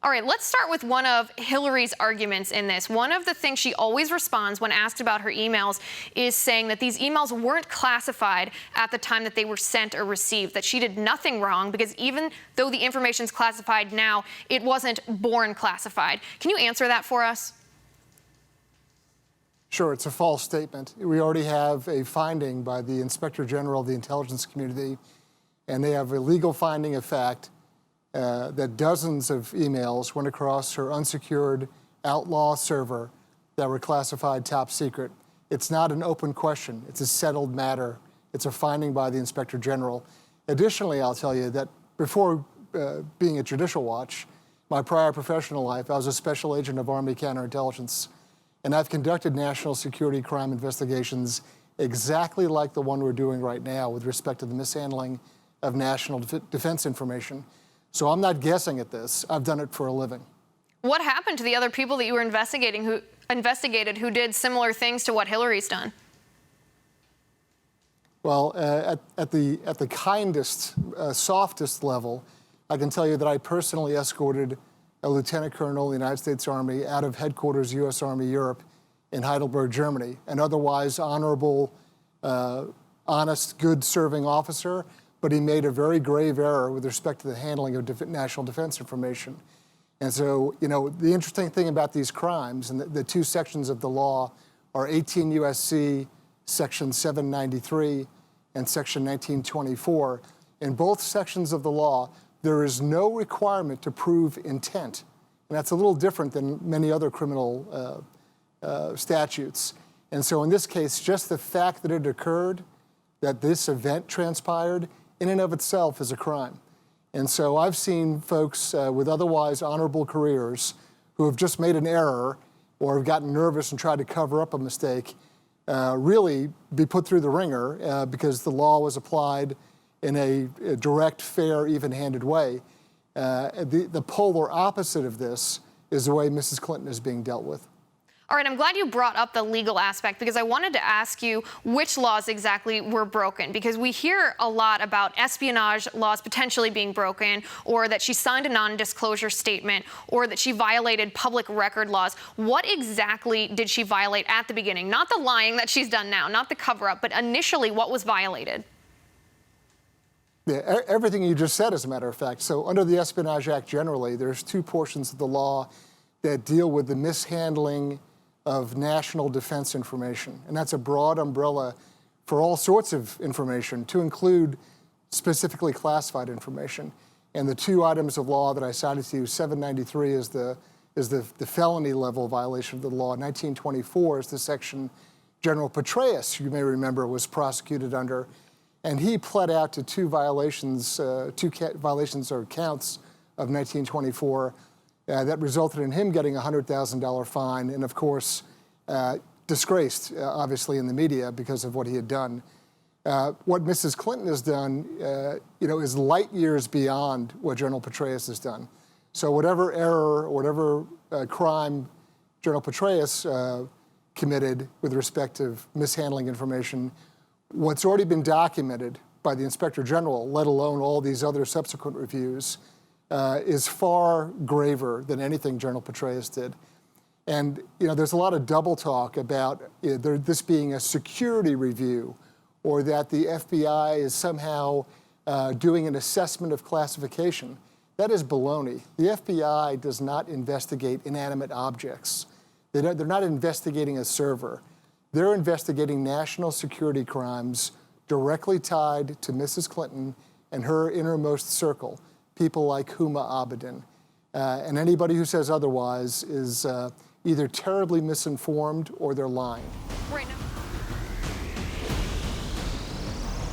All right, let's start with one of Hillary's arguments in this. One of the things she always responds when asked about her emails is saying that these emails weren't classified at the time that they were sent or received, that she did nothing wrong because even though the information's classified now, it wasn't born classified. Can you answer that for us? Sure, it's a false statement. We already have a finding by the Inspector General of the intelligence community, and they have a legal finding of fact that dozens of emails went across her unsecured outlaw server that were classified top secret. It's not an open question. It's a settled matter. It's a finding by the Inspector General. Additionally, I'll tell you that before being at Judicial Watch, my prior professional life, I was a special agent of Army counterintelligence, and I've conducted national security crime investigations exactly like the one we're doing right now with respect to the mishandling of national defense information. So I'm not guessing at this. I've done it for a living. What happened to the other people that you were investigated who did similar things to what Hillary's done? Well, at the kindest, softest level, I can tell you that I personally escorted a lieutenant colonel in the United States Army out of headquarters U.S. Army Europe in Heidelberg, Germany, an otherwise honorable, honest, good serving officer, but he made a very grave error with respect to the handling of national defense information. And so, you know, the interesting thing about these crimes, and the two sections of the law are 18 U.S.C. Section 793 and Section 1924. In both sections of the law, there is no requirement to prove intent. And that's a little different than many other criminal statutes. And so in this case, just the fact that it occurred, that this event transpired, in and of itself is a crime. And so I've seen folks with otherwise honorable careers who have just made an error or have gotten nervous and tried to cover up a mistake really be put through the ringer because the law was applied in a direct, fair, even-handed way. The polar opposite of this is the way Mrs. Clinton is being dealt with. All right, I'm glad you brought up the legal aspect because I wanted to ask you which laws exactly were broken, because we hear a lot about espionage laws potentially being broken, or that she signed a non-disclosure statement, or that she violated public record laws. What exactly did she violate at the beginning? Not the lying that she's done now, not the cover-up, but initially what was violated? Yeah, everything you just said, as a matter of fact. So under the Espionage Act generally, there's two portions of the law that deal with the mishandling of national defense information. And that's a broad umbrella for all sorts of information, to include specifically classified information. And the two items of law that I cited to you, 793 is the felony level violation of the law. 1924 is the section General Petraeus, you may remember, was prosecuted under. And he pled out to two violations or counts of 1924 that resulted in him getting a $100,000 fine, and of course, disgraced, obviously, in the media because of what he had done. What Mrs. Clinton has done, is light years beyond what General Petraeus has done. So whatever error or whatever crime General Petraeus committed with respect to mishandling information, what's already been documented by the Inspector General, let alone all these other subsequent reviews, is far graver than anything General Petraeus did. And there's a lot of double talk about this being a security review, or that the FBI is somehow doing an assessment of classification. That is baloney. The FBI does not investigate inanimate objects. They're not investigating a server. They're investigating national security crimes directly tied to Mrs. Clinton and her innermost circle, people like Huma Abedin. And anybody who says otherwise is either terribly misinformed or they're lying. Right now.